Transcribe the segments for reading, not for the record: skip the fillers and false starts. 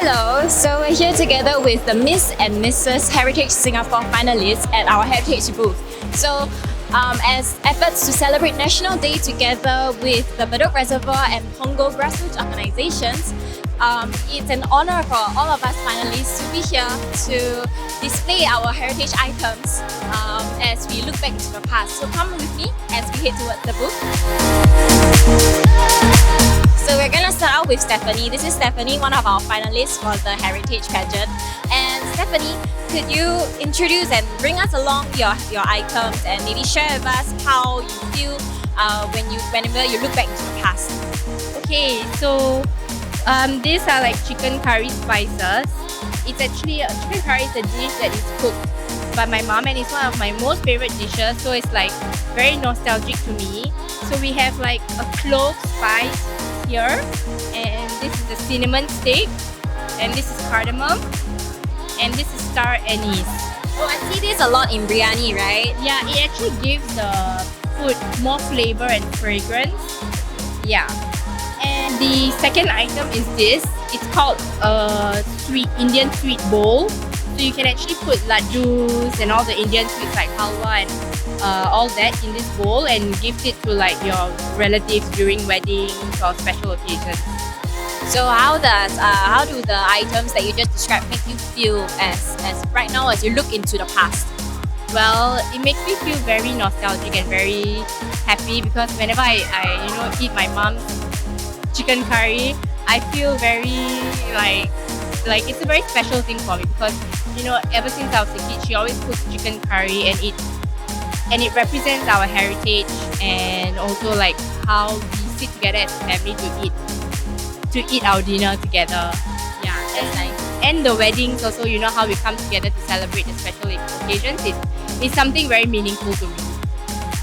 Hello, so we're here together with the Miss and Mrs. Heritage Singapore finalists at our Heritage booth. So, as efforts to celebrate National Day together with the Bedok Reservoir and Pongo grassroots organizations, it's an honor for all of us finalists to be here to display our heritage items as we look back into the past. So come with me as we head towards the booth. So we're gonna start out with Stephanie. This is Stephanie, one of our finalists for the Heritage Pageant. And Stephanie, could you introduce and bring us along your items and maybe share with us how you feel whenever you look back into the past? Okay, so these are like chicken curry spices. It's actually chicken curry is a dish that is cooked by my mom, and it's one of my most favorite dishes. So it's like very nostalgic to me. So we have like a clove spice here, and this is the cinnamon stick, and this is cardamom, and this is star anise. Oh, I see this a lot in biryani, right? Yeah, it actually gives the food more flavor and fragrance. Yeah. And the second item is this. It's called a Indian sweet bowl. So you can actually put laddus and all the Indian sweets like halwa and all that in this bowl and gift it to like your relatives during weddings or special occasions. So how do the items that you just described make you feel as right now as you look into the past? Well, it makes me feel very nostalgic and very happy because whenever I eat my mom's chicken curry, I feel very like it's a very special thing for me because ever since I was a kid, she always cooks chicken curry and it represents our heritage and also like how we sit together as a family to eat our dinner together. Yeah, that's nice. And the weddings also, how we come together to celebrate the special occasions. It's something very meaningful to me.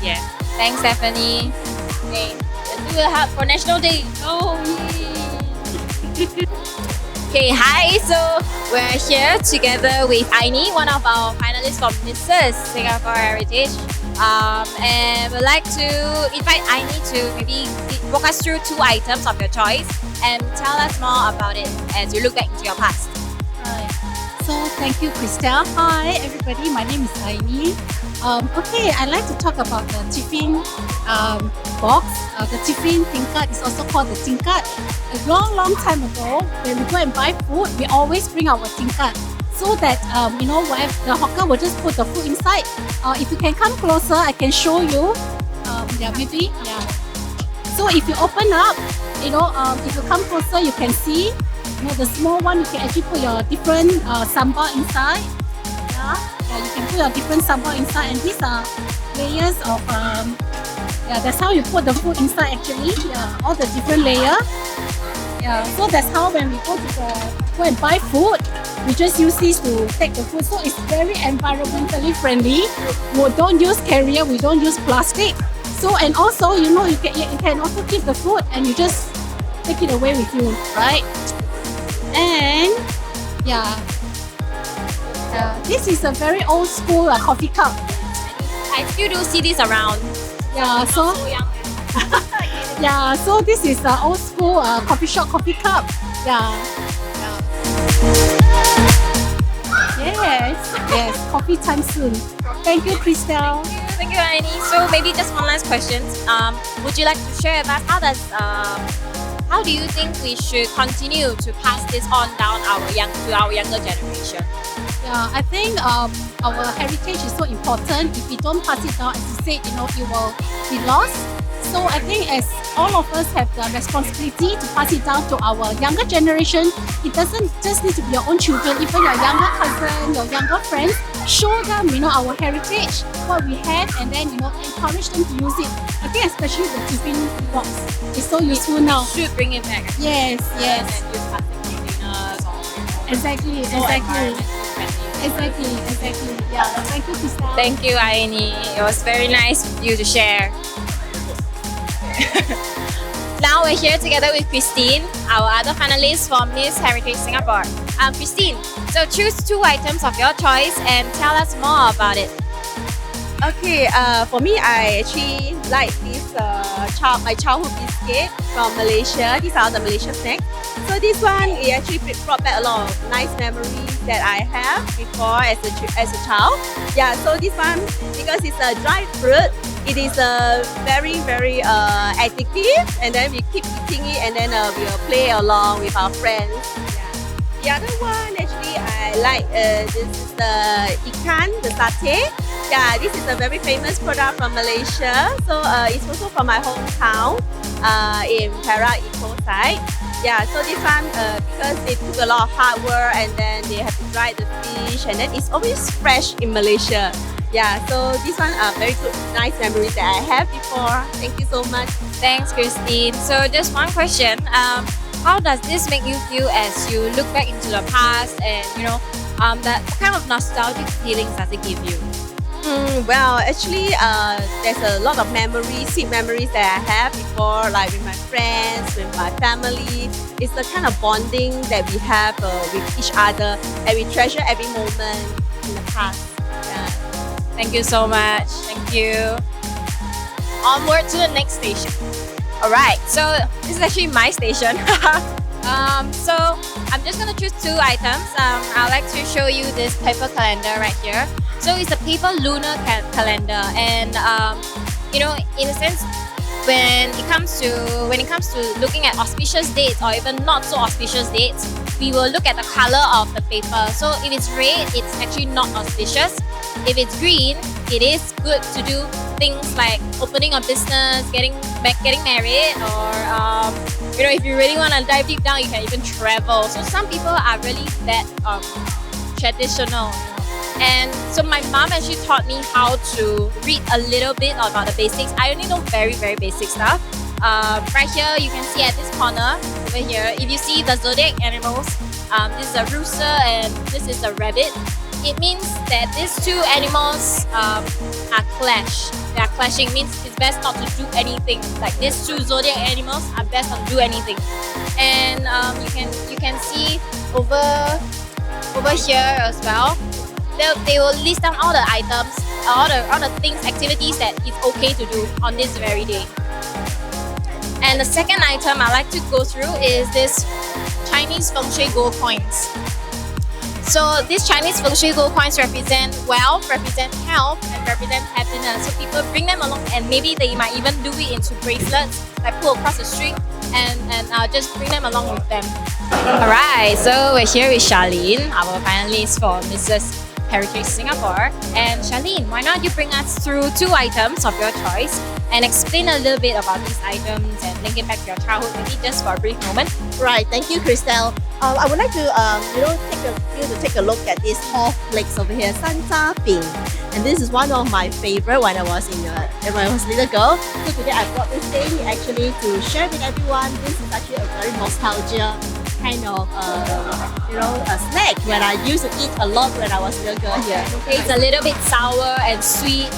Yeah. Thanks, Stephanie. Okay, let's do a hug for National Day. Oh, yay! Okay, hi. So we're here together with Aini, one of our finalists from Mrs. Singapore Heritage. And we'd like to invite Aini to maybe walk us through 2 items of your choice and tell us more about it as you look back into your past. Right. So thank you, Christelle. Hi, everybody. My name is Aini. Okay, I'd like to talk about the tiffin box. The tiffin tingkat is also called the tingkat. A long time ago, when we go and buy food, we always bring our tingkat so that the hawker will just put the food inside. If you can come closer, I can show you. Maybe. So if you open up, if you come closer, you can see. The small one, you can actually put your different sambal inside. Yeah, you can put your different sambal inside, and these are layers of that's how you put the food inside actually. Yeah, all the different layers. Yeah, so that's how when we go and buy food, we just use these to take the food. So it's very environmentally friendly. We don't use carrier, we don't use plastic. So and also you can also keep the food and you just take it away with you, right? And this is a very old school coffee cup. I still do see this around. Yeah, so so this is an old school coffee shop coffee cup. Yes, coffee time soon. Thank you, Christelle. Thank you, Aini. So maybe just one last question. Would you like to share with us how do you think we should continue to pass this on down to our younger generation? Yeah, I think our heritage is so important. If we don't pass it down, as you said, it will be lost. So I think as all of us have the responsibility to pass it down to our younger generation, it doesn't just need to be your own children, even your younger cousin, your younger friends. Show them, our heritage, what we have, and then, encourage them to use it. I think especially the tiffin box is so useful now. We should bring it back. Yes. And use plastic containers or Exactly. Yeah. Thank you, Christelle. Thank you, Aini. It was very nice of you to share. Now we're here together with Christine, our other finalist for Miss Heritage Singapore. Christine, so choose 2 items of your choice and tell us more about it. Okay, for me, I actually like this my childhood biscuit from Malaysia. These are the Malaysian snacks. So this one, it actually brought back a lot of nice memories that I have before as a child. Yeah, so this one, because it's a dried fruit, it is very, very addictive, and then we keep eating it, and then we'll play along with our friends. Yeah. The other one, actually, I like this is the ikan, the satay. Yeah, this is a very famous product from Malaysia. So it's also from my hometown in Perak, Eco side. Yeah, so this one, because it took a lot of hard work, and then they have to dry the fish, and then it's always fresh in Malaysia. Yeah, so this one are very good, nice memories that I have before. Thank you so much. Thanks, Christine. So just one question. How does this make you feel as you look back into the past, and that what kind of nostalgic feelings does it give you? Well, actually, there's a lot of memories, sweet memories that I have before, like with my friends, with my family. It's the kind of bonding that we have with each other, and we treasure every moment in the past. Yeah. Thank you so much. Thank you. Onward to the next station. Alright, so this is actually my station. So I'm just gonna choose two items. I'd like to show you this paper calendar right here. So it's a paper lunar calendar, and in a sense, when it comes to looking at auspicious dates or even not so auspicious dates, we will look at the color of the paper. So if it's red, it's actually not auspicious. If it's green, it is good to do things like opening a business, getting married, or if you really want to dive deep down, you can even travel. So some people are really that traditional. And so my mom actually taught me how to read a little bit about the basics. I only know very, very basic stuff. Right here, you can see at this corner over here, if you see the zodiac animals, this is a rooster and this is a rabbit. It means that these two animals are clash. They are clashing. Means it's best not to do anything. Like these two zodiac animals are best not to do anything. And you can see over here as well. They will list down all the items, all the things, activities that it's okay to do on this very day. And the second item I like to go through is this Chinese feng shui gold coins. So these Chinese feng shui gold coins represent wealth, represent health, and represent happiness. So people bring them along, and maybe they might even do it into bracelets, like pull across the string, and just bring them along with them. Alright, so we're here with Charlene, our finalist for Mrs. Heritage Singapore. And Charlene, why not you bring us through two items of your choice and explain a little bit about these items and link it back to your childhood, maybe just for a brief moment. Right, thank you, Christelle. I would like to take a look at these tall flakes over here, Sansa Ping. And this is one of my favorite when I was when I was a little girl. So today I brought this thing actually to share with everyone. This is actually a very nostalgia kind of a snack when I used to eat a lot when I was a little girl here. Okay, it's a little bit sour and sweet,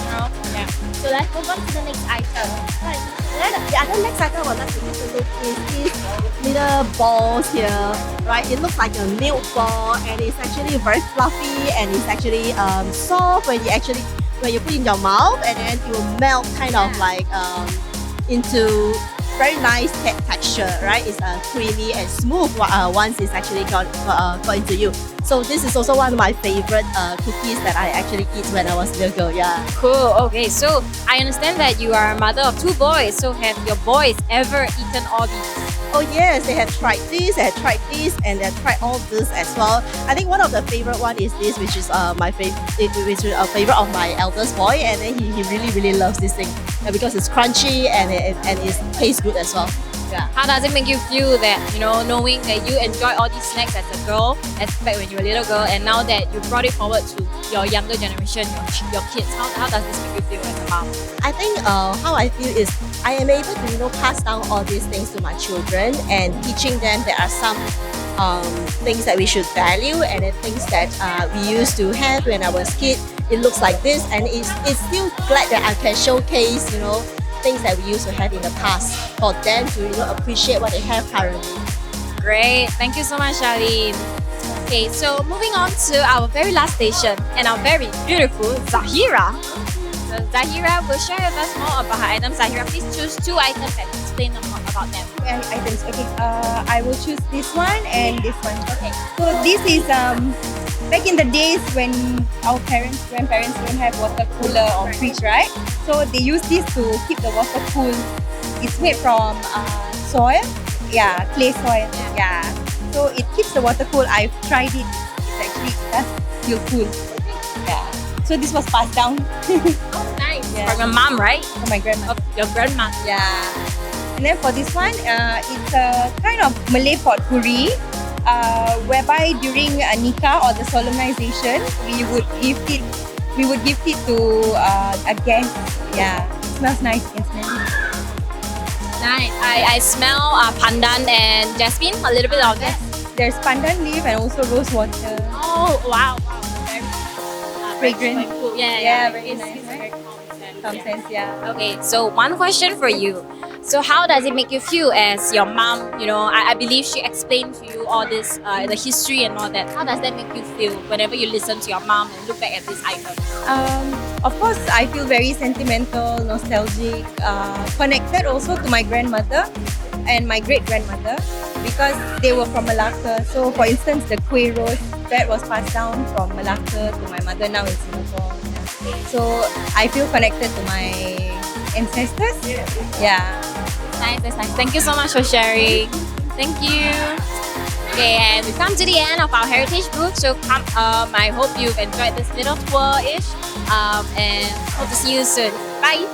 Yeah. So let's move on to the next item. Right. The other next item I would like to take a look is these little balls here. Right, it looks like a milk ball, and it's actually very fluffy, and it's actually soft when you put in your mouth, and then it will melt kind of like into very nice texture, right? It's creamy and smooth once it's actually got into you. So this is also one of my favorite cookies that I actually eat when I was a little girl. Yeah. Cool. Okay, so I understand that you are a mother of two boys. So have your boys ever eaten all these? Oh yes, they have tried this, they have tried this, and they have tried all this as well. I think one of the favorite one is this, which is which is a favorite of my eldest boy, and then he really loves this thing because it's crunchy and it tastes good as well. Yeah. How does it make you feel that, knowing that you enjoy all these snacks as a girl, as back when you were a little girl, and now that you brought it forward to your younger generation, your kids, how does this make you feel as a mom? I think how I feel is I am able to pass down all these things to my children and teaching them there are some things that we should value, and then things that we used to have when I was a kid. It looks like this, and it's still glad that I can showcase things that we used to have in the past for them to appreciate what they have currently. Great, thank you so much, Charlene. Okay, so moving on to our very last station and our very beautiful Zahira. So Zahira will share with us more about her items. Zahira, please choose two items at this explain about them. Items. Okay. I will choose this one and this one. Okay. So this is back in the days when our grandparents don't have water cooler or fridge, right? So they use this to keep the water cool. It's made from soil. Yeah, clay soil. Yeah. So it keeps the water cool. I've tried it. It does feel cool. Yeah. So this was passed down Oh, nice. Yeah. From your mom, right? from my grandma. Of your grandma. Yeah. And then for this one, it's a kind of Malay potpourri, whereby during a nikah or the solemnization, we would gift it to a guest. Yeah, it smells nice. You can smell it. Nice. I smell pandan and jasmine, a little bit of that. There's pandan leaf and also rose water. Oh, wow. Very, Fragrant. very cool. Yeah, Yeah, very It's nice, very right? calming scent, Some yeah. sense, yeah. Okay, so one question for you. So how does it make you feel as your mom, I believe she explained to you all this, the history and all that. How does that make you feel whenever you listen to your mom and look back at this item? Of course, I feel very sentimental, nostalgic, connected also to my grandmother and my great grandmother because they were from Malacca. So, for instance, the kueh roast that was passed down from Malacca to my mother now in Singapore. So, I feel connected to my ancestors. Yeah. Nice, that's nice. Thank you so much for sharing. Thank you. Okay, and we've come to the end of our heritage booth. So I hope you've enjoyed this little tour-ish. And hope to see you soon. Bye.